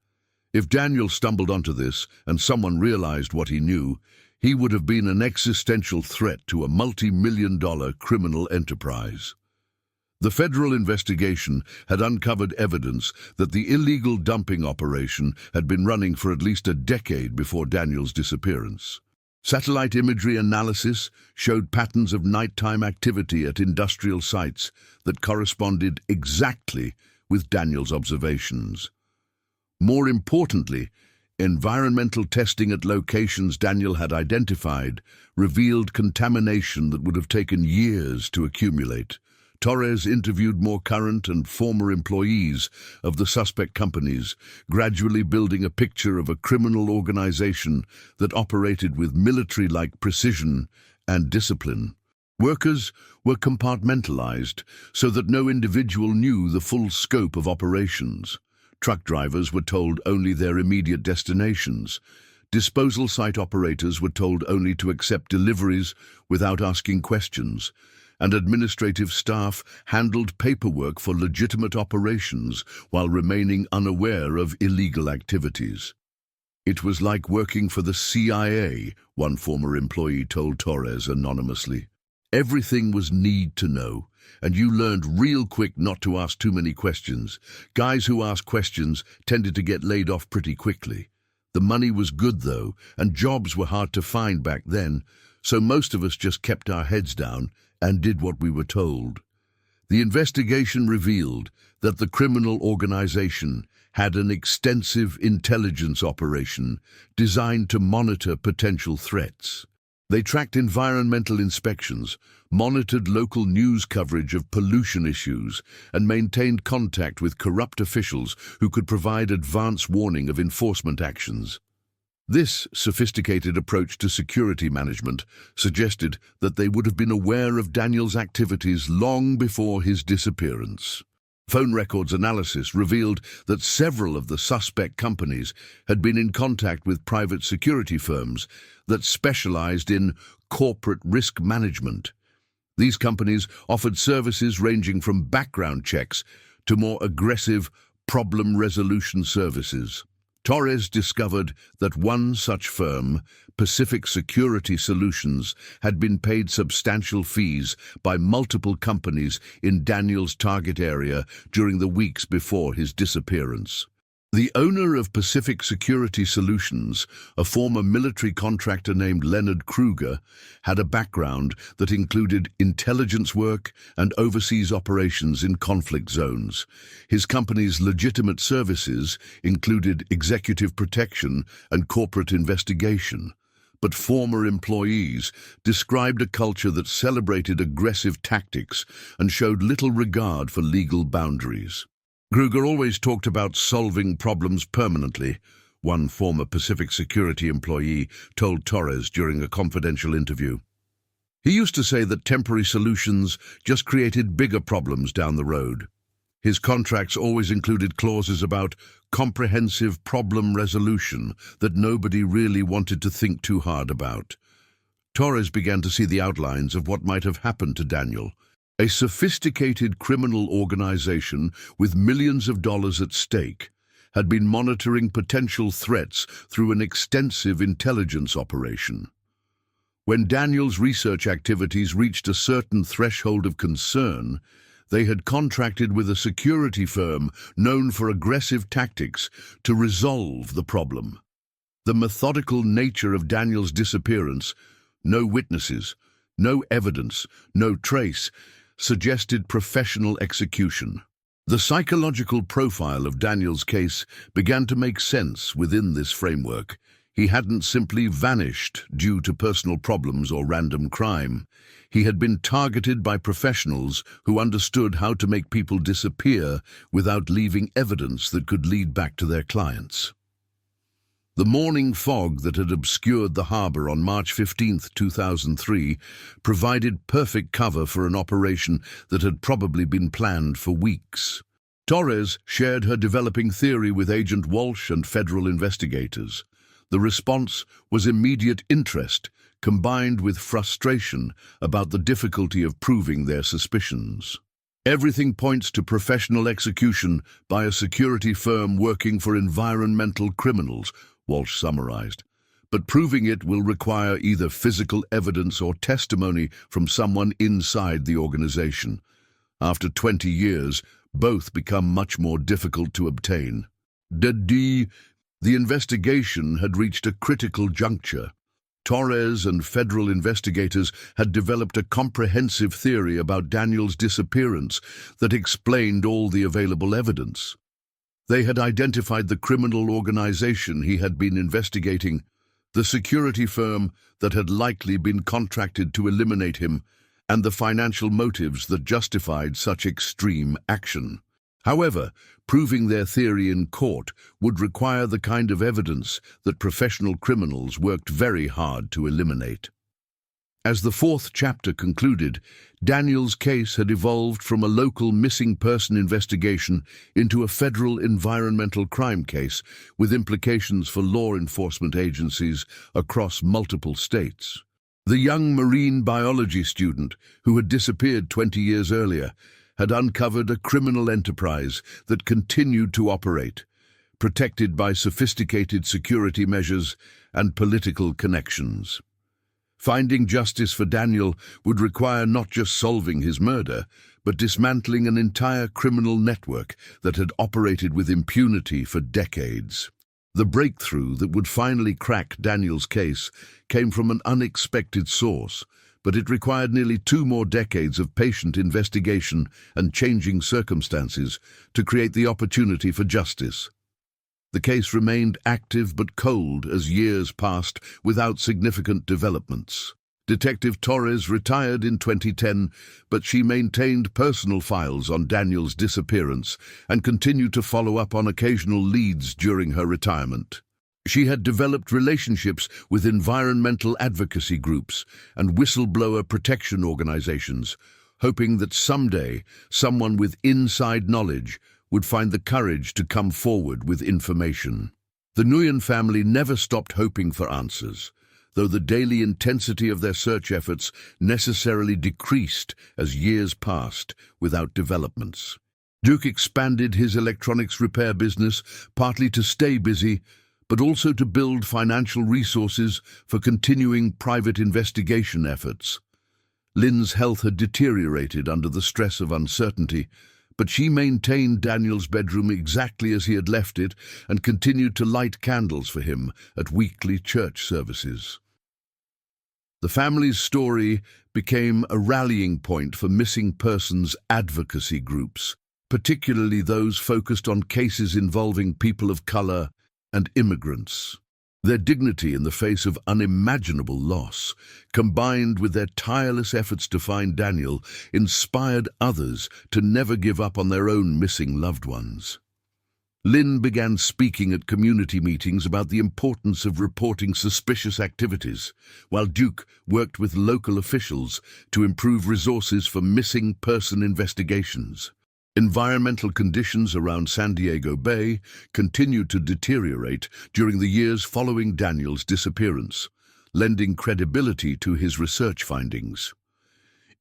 If Daniel stumbled onto this and someone realized what he knew, he would have been an existential threat to a multi-million-dollar criminal enterprise." The federal investigation had uncovered evidence that the illegal dumping operation had been running for at least a decade before Daniel's disappearance. Satellite imagery analysis showed patterns of nighttime activity at industrial sites that corresponded exactly with Daniel's observations. More importantly, environmental testing at locations Daniel had identified revealed contamination that would have taken years to accumulate. Torres interviewed more current and former employees of the suspect companies, gradually building a picture of a criminal organization that operated with military-like precision and discipline. Workers were compartmentalized so that no individual knew the full scope of operations. Truck drivers were told only their immediate destinations. Disposal site operators were told only to accept deliveries without asking questions, and administrative staff handled paperwork for legitimate operations while remaining unaware of illegal activities. "It was like working for the CIA," one former employee told Torres anonymously. "Everything was need to know, and you learned real quick not to ask too many questions. Guys who asked questions tended to get laid off pretty quickly. The money was good, though, and jobs were hard to find back then, so most of us just kept our heads down and did what we were told." The investigation revealed that the criminal organization had an extensive intelligence operation designed to monitor potential threats. They tracked environmental inspections, monitored local news coverage of pollution issues, and maintained contact with corrupt officials who could provide advance warning of enforcement actions. This sophisticated approach to security management suggested that they would have been aware of Daniel's activities long before his disappearance. Phone records analysis revealed that several of the suspect companies had been in contact with private security firms that specialized in corporate risk management. These companies offered services ranging from background checks to more aggressive problem resolution services. Torres discovered that one such firm, Pacific Security Solutions, had been paid substantial fees by multiple companies in Daniel's target area during the weeks before his disappearance. The owner of Pacific Security Solutions, a former military contractor named Leonard Kruger, had a background that included intelligence work and overseas operations in conflict zones. His company's legitimate services included executive protection and corporate investigation. But former employees described a culture that celebrated aggressive tactics and showed little regard for legal boundaries. Kruger always talked about solving problems permanently, one former Pacific Security employee told Torres during a confidential interview. He used to say that temporary solutions just created bigger problems down the road. His contracts always included clauses about comprehensive problem resolution that nobody really wanted to think too hard about. Torres began to see the outlines of what might have happened to Daniel. A sophisticated criminal organization with millions of dollars at stake had been monitoring potential threats through an extensive intelligence operation. When Daniel's research activities reached a certain threshold of concern, they had contracted with a security firm known for aggressive tactics to resolve the problem. The methodical nature of Daniel's disappearance, no witnesses, no evidence, no trace, suggested professional execution. The psychological profile of Daniel's case began to make sense within this framework. He hadn't simply vanished due to personal problems or random crime. He had been targeted by professionals who understood how to make people disappear without leaving evidence that could lead back to their clients. The morning fog that had obscured the harbor on March 15, 2003, provided perfect cover for an operation that had probably been planned for weeks. Torres shared her developing theory with Agent Walsh and federal investigators. The response was immediate interest, combined with frustration about the difficulty of proving their suspicions. Everything points to professional execution by a security firm working for environmental criminals, Walsh summarized. But proving it will require either physical evidence or testimony from someone inside the organization. After 20 years, both become much more difficult to obtain. The investigation had reached a critical juncture. Torres and federal investigators had developed a comprehensive theory about Daniel's disappearance that explained all the available evidence. They had identified the criminal organization he had been investigating, the security firm that had likely been contracted to eliminate him, and the financial motives that justified such extreme action. However, proving their theory in court would require the kind of evidence that professional criminals worked very hard to eliminate. As the fourth chapter concluded, Daniel's case had evolved from a local missing person investigation into a federal environmental crime case with implications for law enforcement agencies across multiple states. The young marine biology student, who had disappeared 20 years earlier, had uncovered a criminal enterprise that continued to operate, protected by sophisticated security measures and political connections. Finding justice for Daniel would require not just solving his murder, but dismantling an entire criminal network that had operated with impunity for decades. The breakthrough that would finally crack Daniel's case came from an unexpected source, but it required nearly 2 more decades of patient investigation and changing circumstances to create the opportunity for justice. The case remained active but cold as years passed without significant developments. Detective Torres retired in 2010, but she maintained personal files on Daniel's disappearance and continued to follow up on occasional leads during her retirement. She had developed relationships with environmental advocacy groups and whistleblower protection organizations, hoping that someday someone with inside knowledge would find the courage to come forward with information. The Nguyen family never stopped hoping for answers. though the daily intensity of their search efforts necessarily decreased as years passed without developments. Duc expanded his electronics repair business partly to stay busy, but also to build financial resources for continuing private investigation efforts. Lin's health had deteriorated under the stress of uncertainty, but she maintained Daniel's bedroom exactly as he had left it and continued to light candles for him at weekly church services. The family's story became a rallying point for missing persons advocacy groups, particularly those focused on cases involving people of color and immigrants. Their dignity in the face of unimaginable loss, combined with their tireless efforts to find Daniel, inspired others to never give up on their own missing loved ones. Lin began speaking at community meetings about the importance of reporting suspicious activities, while Duc worked with local officials to improve resources for missing person investigations. Environmental conditions around San Diego Bay continued to deteriorate during the years following Daniel's disappearance, lending credibility to his research findings.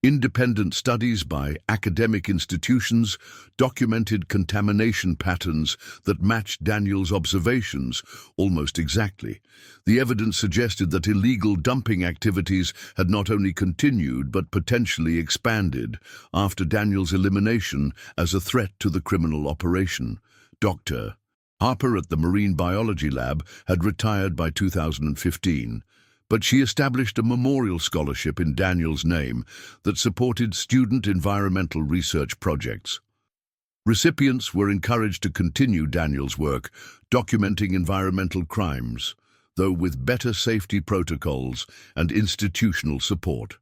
Independent studies by academic institutions documented contamination patterns that matched Daniel's observations almost exactly. The evidence suggested that illegal dumping activities had not only continued but potentially expanded after Daniel's elimination as a threat to the criminal operation. Dr. Harper at the Marine Biology Lab had retired by 2015. But she established a memorial scholarship in Daniel's name that supported student environmental research projects. Recipients were encouraged to continue Daniel's work, documenting environmental crimes, though with better safety protocols and institutional support.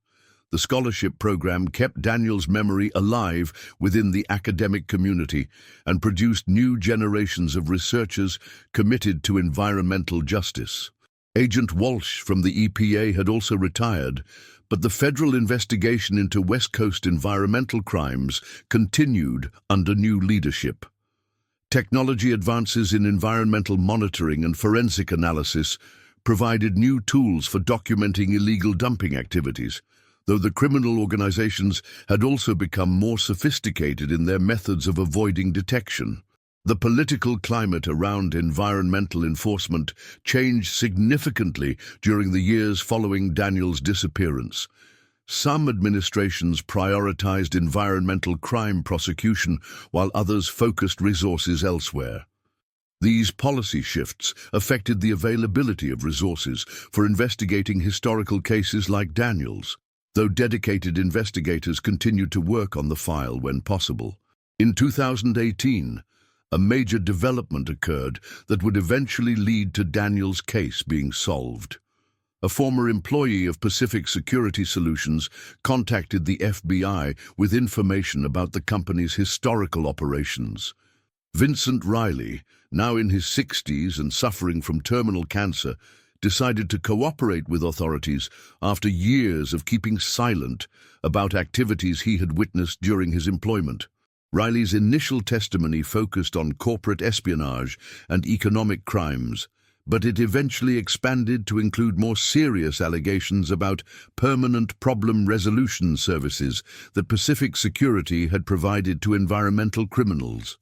The scholarship program kept Daniel's memory alive within the academic community and produced new generations of researchers committed to environmental justice. Agent Walsh from the EPA had also retired, but the federal investigation into West Coast environmental crimes continued under new leadership. Technology advances in environmental monitoring and forensic analysis provided new tools for documenting illegal dumping activities, though the criminal organizations had also become more sophisticated in their methods of avoiding detection. The political climate around environmental enforcement changed significantly during the years following Daniel's disappearance. Some administrations prioritized environmental crime prosecution while others focused resources elsewhere. These policy shifts affected the availability of resources for investigating historical cases like Daniel's, though dedicated investigators continued to work on the file when possible. In 2018, a major development occurred that would eventually lead to Daniel's case being solved. A former employee of Pacific Security Solutions contacted the FBI with information about the company's historical operations. Vincent Riley, now in his 60s and suffering from terminal cancer, decided to cooperate with authorities after years of keeping silent about activities he had witnessed during his employment. Riley's initial testimony focused on corporate espionage and economic crimes, but it eventually expanded to include more serious allegations about permanent problem resolution services that Pacific Security had provided to environmental criminals.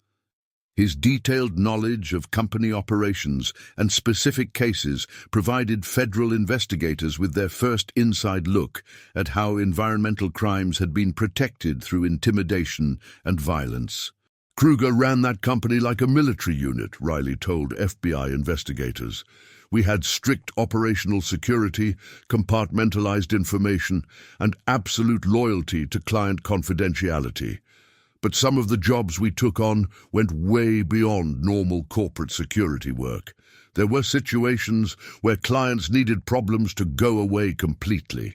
His detailed knowledge of company operations and specific cases provided federal investigators with their first inside look at how environmental crimes had been protected through intimidation and violence. Kruger ran that company like a military unit, Riley told FBI investigators. We had strict operational security, compartmentalized information, and absolute loyalty to client confidentiality. But some of the jobs we took on went way beyond normal corporate security work. There were situations where clients needed problems to go away completely,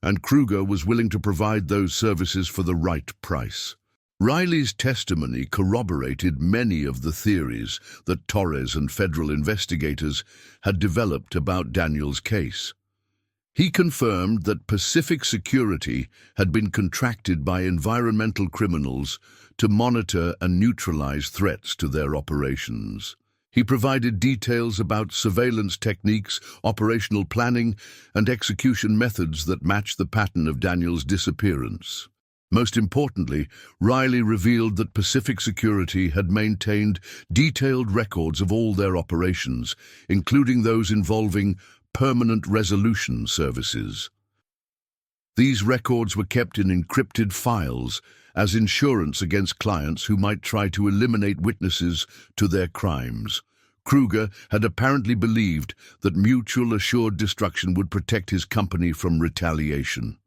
and Kruger was willing to provide those services for the right price. Riley's testimony corroborated many of the theories that Torres and federal investigators had developed about Daniel's case. He confirmed that Pacific Security had been contracted by environmental criminals to monitor and neutralize threats to their operations. He provided details about surveillance techniques, operational planning, and execution methods that matched the pattern of Daniel's disappearance. Most importantly, Riley revealed that Pacific Security had maintained detailed records of all their operations, including those involving permanent resolution services. These records were kept in encrypted files as insurance against clients who might try to eliminate witnesses to their crimes. Kruger had apparently believed that mutual assured destruction would protect his company from retaliation.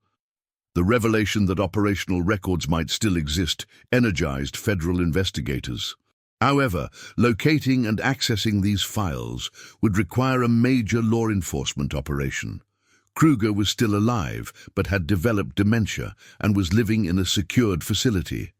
The revelation that operational records might still exist energized federal investigators. However, locating and accessing these files would require a major law enforcement operation. Kruger was still alive, but had developed dementia and was living in a secured facility.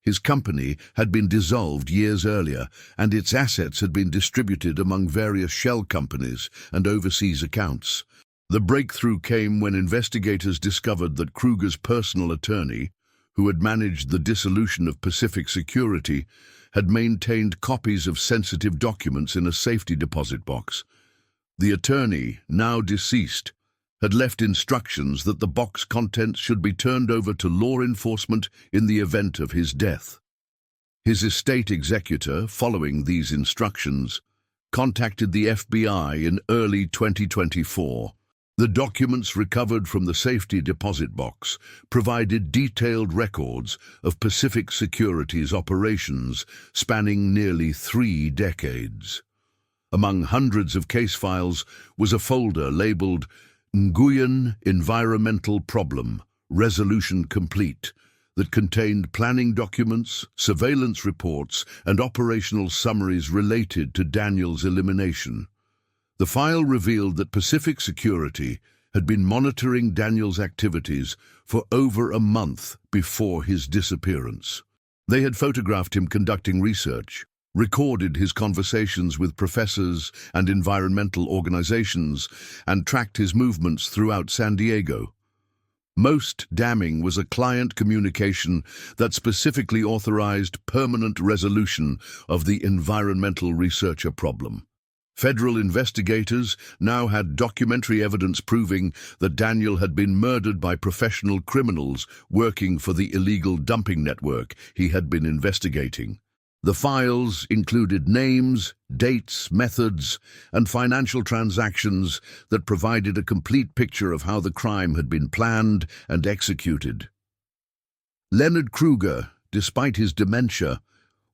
His company had been dissolved years earlier, and its assets had been distributed among various shell companies and overseas accounts. The breakthrough came when investigators discovered that Kruger's personal attorney, who had managed the dissolution of Pacific Security, had maintained copies of sensitive documents in a safety deposit box. The attorney, now deceased, had left instructions that the box contents should be turned over to law enforcement in the event of his death. His estate executor, following these instructions, contacted the FBI in early 2024. The documents recovered from the safety deposit box provided detailed records of Pacific Security's operations spanning nearly 3 decades. Among hundreds of case files was a folder labeled Nguyen Environmental Problem, Resolution Complete, that contained planning documents, surveillance reports, and operational summaries related to Daniel's elimination. The file revealed that Pacific Security had been monitoring Daniel's activities for over a month before his disappearance. They had photographed him conducting research, recorded his conversations with professors and environmental organizations, and tracked his movements throughout San Diego. Most damning was a client communication that specifically authorized permanent resolution of the environmental researcher problem. Federal investigators now had documentary evidence proving that Daniel had been murdered by professional criminals working for the illegal dumping network he had been investigating. The files included names, dates, methods, and financial transactions that provided a complete picture of how the crime had been planned and executed. Leonard Kruger, despite his dementia,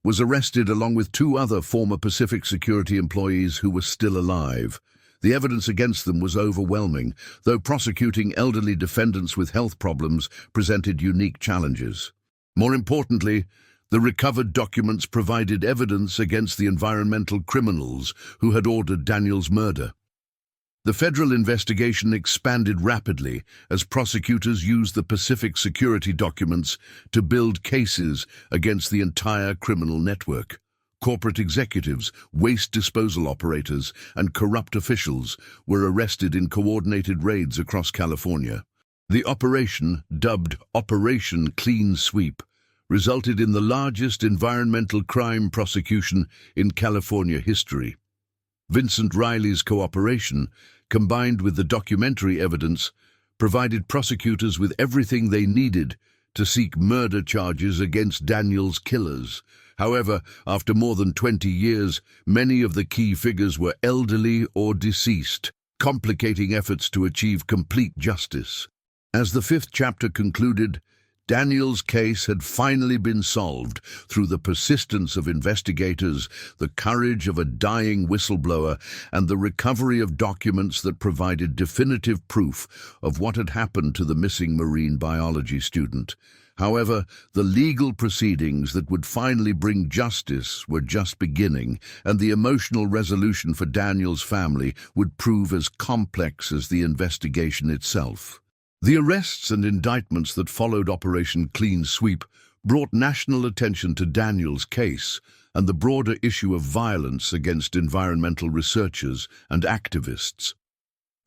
was arrested along with 2 other former Pacific Security employees who were still alive. The evidence against them was overwhelming, though prosecuting elderly defendants with health problems presented unique challenges. More importantly, the recovered documents provided evidence against the environmental criminals who had ordered Daniel's murder. The federal investigation expanded rapidly as prosecutors used the Pacific Security documents to build cases against the entire criminal network. Corporate executives, waste disposal operators, and corrupt officials were arrested in coordinated raids across California. The operation, dubbed Operation Clean Sweep, resulted in the largest environmental crime prosecution in California history. Vincent Riley's cooperation, combined with the documentary evidence, provided prosecutors with everything they needed to seek murder charges against Daniel's killers. However, after more than 20 years, many of the key figures were elderly or deceased, complicating efforts to achieve complete justice. As the 5th chapter concluded, Daniel's case had finally been solved through the persistence of investigators, the courage of a dying whistleblower, and the recovery of documents that provided definitive proof of what had happened to the missing marine biology student. However, the legal proceedings that would finally bring justice were just beginning, and the emotional resolution for Daniel's family would prove as complex as the investigation itself. The arrests and indictments that followed Operation Clean Sweep brought national attention to Daniel's case and the broader issue of violence against environmental researchers and activists.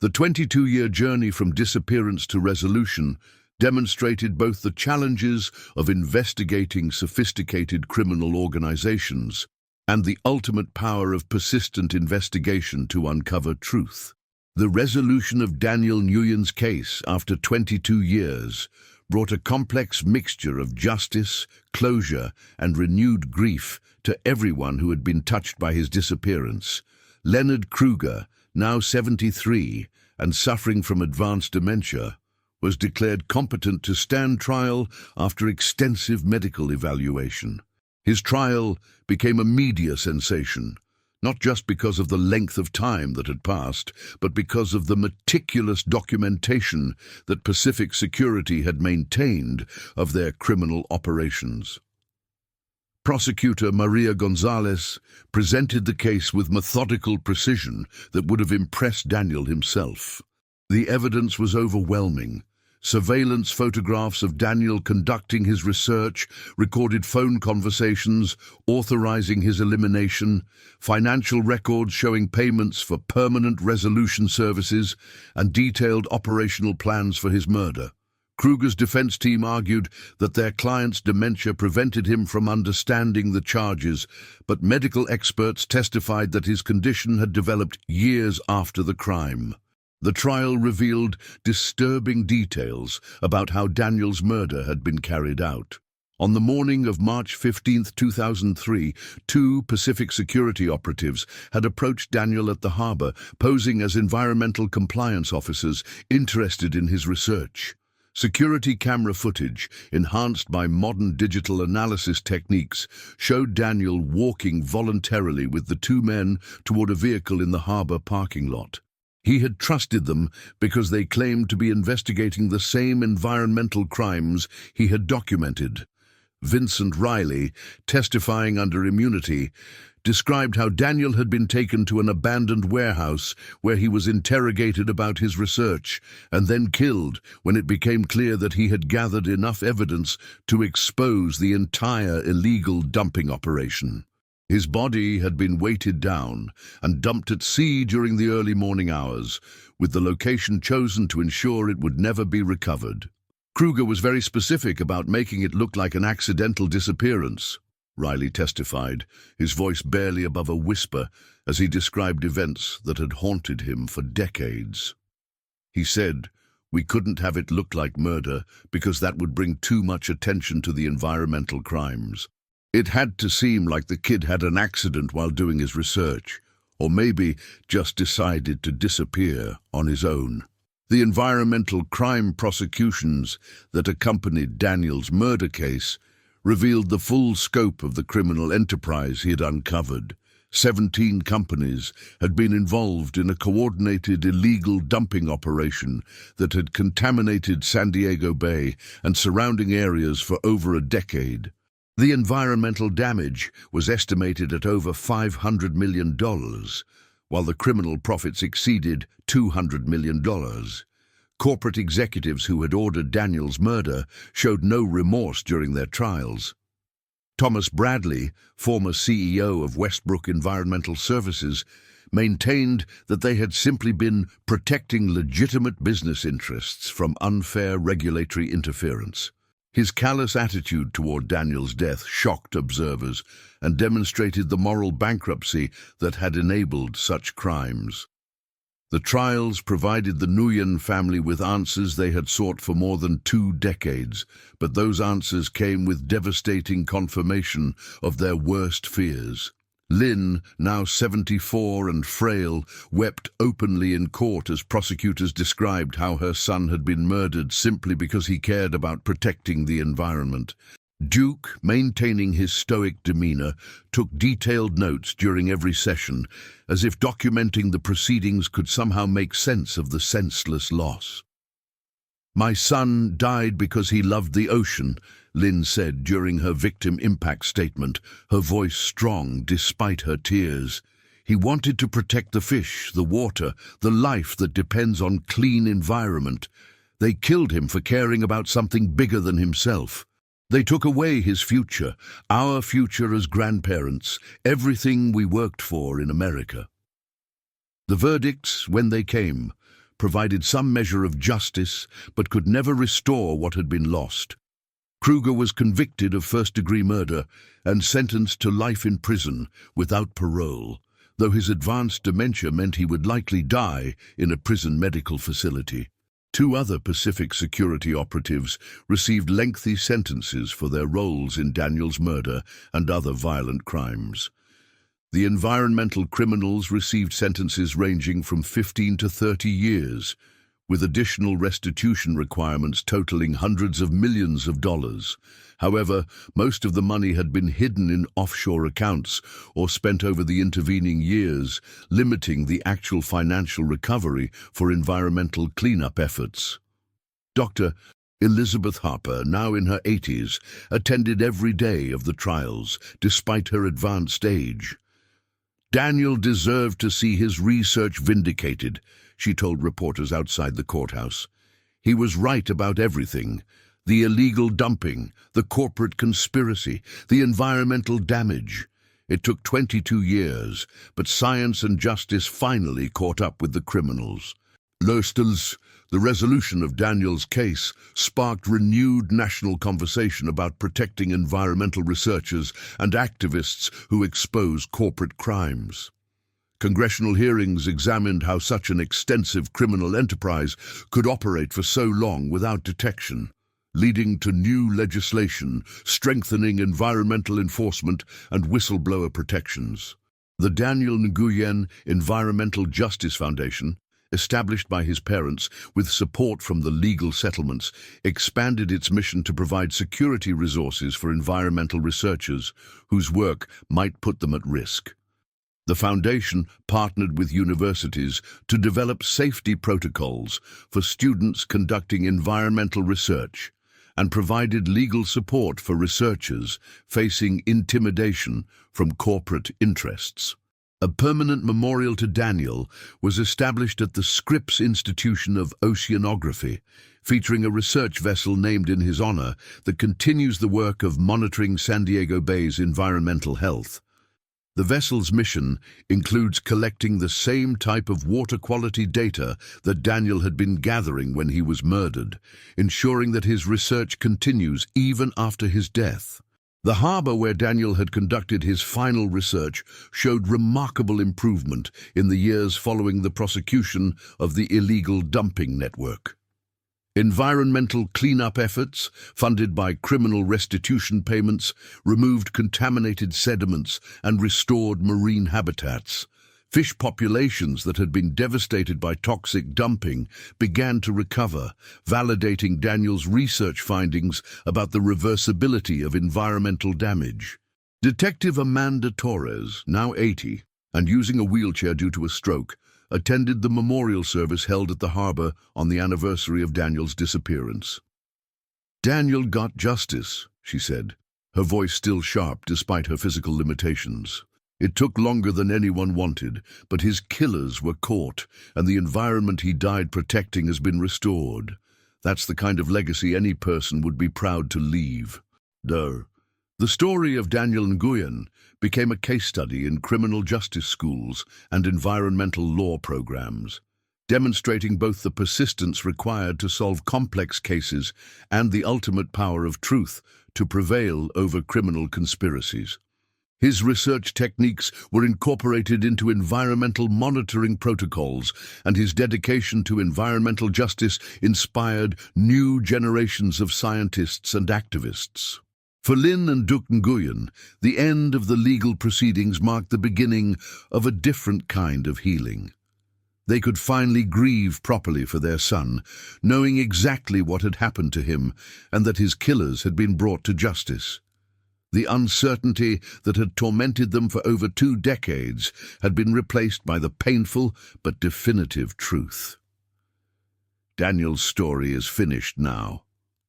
The 22-year journey from disappearance to resolution demonstrated both the challenges of investigating sophisticated criminal organizations and the ultimate power of persistent investigation to uncover truth. The resolution of Daniel Nguyen's case after 22 years brought a complex mixture of justice, closure, and renewed grief to everyone who had been touched by his disappearance. Leonard Kruger, now 73 and suffering from advanced dementia, was declared competent to stand trial after extensive medical evaluation. His trial became a media sensation, not just because of the length of time that had passed, but because of the meticulous documentation that Pacific Security had maintained of their criminal operations. Prosecutor Maria Gonzalez presented the case with methodical precision that would have impressed Daniel himself. The evidence was overwhelming. Surveillance photographs of Daniel conducting his research, recorded phone conversations authorizing his elimination, financial records showing payments for permanent resolution services, and detailed operational plans for his murder. Kruger's defense team argued that their client's dementia prevented him from understanding the charges, but medical experts testified that his condition had developed years after the crime. The trial revealed disturbing details about how Daniel's murder had been carried out. On the morning of March 15, 2003, two Pacific Security operatives had approached Daniel at the harbor, posing as environmental compliance officers interested in his research. Security camera footage, enhanced by modern digital analysis techniques, showed Daniel walking voluntarily with the two men toward a vehicle in the harbor parking lot. He had trusted them because they claimed to be investigating the same environmental crimes he had documented. Vincent Riley, testifying under immunity, described how Daniel had been taken to an abandoned warehouse where he was interrogated about his research and then killed when it became clear that he had gathered enough evidence to expose the entire illegal dumping operation. His body had been weighted down and dumped at sea during the early morning hours, with the location chosen to ensure it would never be recovered. Kruger was very specific about making it look like an accidental disappearance, Riley testified, his voice barely above a whisper as he described events that had haunted him for decades. He said, "We couldn't have it look like murder because that would bring too much attention to the environmental crimes. It had to seem like the kid had an accident while doing his research, or maybe just decided to disappear on his own." The environmental crime prosecutions that accompanied Daniel's murder case revealed the full scope of the criminal enterprise he had uncovered. 17 companies had been involved in a coordinated illegal dumping operation that had contaminated San Diego Bay and surrounding areas for over a decade. The environmental damage was estimated at over $500 million, while the criminal profits exceeded $200 million. Corporate executives who had ordered Daniel's murder showed no remorse during their trials. Thomas Bradley, former CEO of Westbrook Environmental Services, maintained that they had simply been protecting legitimate business interests from unfair regulatory interference. His callous attitude toward Daniel's death shocked observers and demonstrated the moral bankruptcy that had enabled such crimes. The trials provided the Nguyen family with answers they had sought for more than 2 decades, but those answers came with devastating confirmation of their worst fears. Lynn, now 74 and frail, wept openly in court as prosecutors described how her son had been murdered simply because he cared about protecting the environment. Duc, maintaining his stoic demeanor, took detailed notes during every session, as if documenting the proceedings could somehow make sense of the senseless loss. "My son died because he loved the ocean," Lynn said during her victim impact statement, her voice strong despite her tears. "He wanted to protect the fish, the water, the life that depends on clean environment. They killed him for caring about something bigger than himself. They took away his future, our future as grandparents, everything we worked for in America." The verdicts, when they came, provided some measure of justice, but could never restore what had been lost. Kruger was convicted of first-degree murder and sentenced to life in prison without parole, though his advanced dementia meant he would likely die in a prison medical facility. 2 other Pacific Security operatives received lengthy sentences for their roles in Daniel's murder and other violent crimes. The environmental criminals received sentences ranging from 15 to 30 years, with additional restitution requirements totaling hundreds of millions of dollars. However, most of the money had been hidden in offshore accounts or spent over the intervening years, limiting the actual financial recovery for environmental cleanup efforts. Dr. Elizabeth Harper, now in her 80s, attended every day of the trials, despite her advanced age. Daniel deserved to see his research vindicated, she told reporters outside the courthouse. He was right about everything: the illegal dumping, the corporate conspiracy, the environmental damage. It took 22 years, but science and justice finally caught up with the criminals. The resolution of Daniel's case sparked renewed national conversation about protecting environmental researchers and activists who expose corporate crimes. Congressional hearings examined how such an extensive criminal enterprise could operate for so long without detection, leading to new legislation strengthening environmental enforcement and whistleblower protections. The Daniel Nguyen Environmental Justice Foundation, established by his parents with support from the legal settlements, expanded its mission to provide security resources for environmental researchers whose work might put them at risk. The foundation partnered with universities to develop safety protocols for students conducting environmental research and provided legal support for researchers facing intimidation from corporate interests. A permanent memorial to Daniel was established at the Scripps Institution of Oceanography, featuring a research vessel named in his honor that continues the work of monitoring San Diego Bay's environmental health. The vessel's mission includes collecting the same type of water quality data that Daniel had been gathering when he was murdered, ensuring that his research continues even after his death. The harbor where Daniel had conducted his final research showed remarkable improvement in the years following the prosecution of the illegal dumping network. Environmental cleanup efforts, funded by criminal restitution payments, removed contaminated sediments and restored marine habitats. Fish populations that had been devastated by toxic dumping began to recover, validating Daniel's research findings about the reversibility of environmental damage. Detective Amanda Torres, now 80, and using a wheelchair due to a stroke, attended the memorial service held at the harbor on the anniversary of Daniel's disappearance. "Daniel got justice," she said, her voice still sharp despite her physical limitations. "It took longer than anyone wanted, but his killers were caught, and the environment he died protecting has been restored. That's the kind of legacy any person would be proud to leave." The story of Daniel Nguyen became a case study in criminal justice schools and environmental law programs, demonstrating both the persistence required to solve complex cases and the ultimate power of truth to prevail over criminal conspiracies. His research techniques were incorporated into environmental monitoring protocols, and his dedication to environmental justice inspired new generations of scientists and activists. For Linh and Duc Nguyen, the end of the legal proceedings marked the beginning of a different kind of healing. They could finally grieve properly for their son, knowing exactly what had happened to him and that his killers had been brought to justice. The uncertainty that had tormented them for over 2 decades had been replaced by the painful but definitive truth. "Daniel's story is finished now,"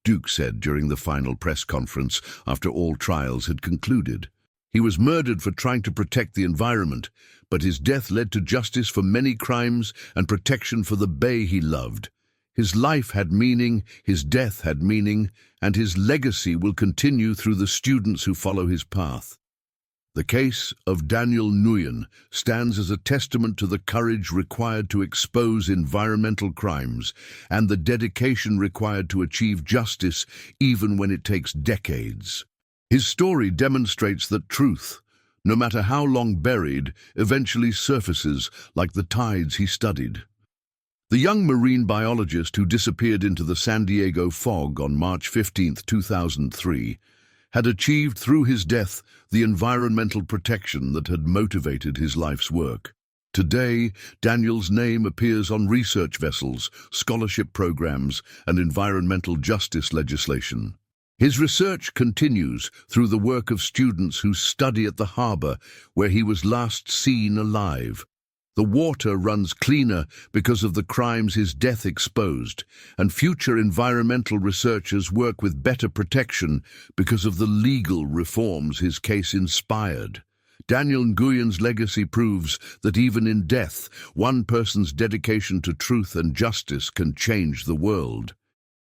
Duc said during the final press conference after all trials had concluded. "He was murdered for trying to protect the environment, but his death led to justice for many crimes and protection for the bay he loved. His life had meaning, his death had meaning, and his legacy will continue through the students who follow his path." The case of Daniel Nguyen stands as a testament to the courage required to expose environmental crimes and the dedication required to achieve justice even when it takes decades. His story demonstrates that truth, no matter how long buried, eventually surfaces like the tides he studied. The young marine biologist who disappeared into the San Diego fog on March 15, 2003, had achieved through his death the environmental protection that had motivated his life's work. Today, Daniel's name appears on research vessels, scholarship programs, and environmental justice legislation. His research continues through the work of students who study at the harbor where he was last seen alive. The water runs cleaner because of the crimes his death exposed, and future environmental researchers work with better protection because of the legal reforms his case inspired. Daniel Nguyen's legacy proves that even in death, one person's dedication to truth and justice can change the world.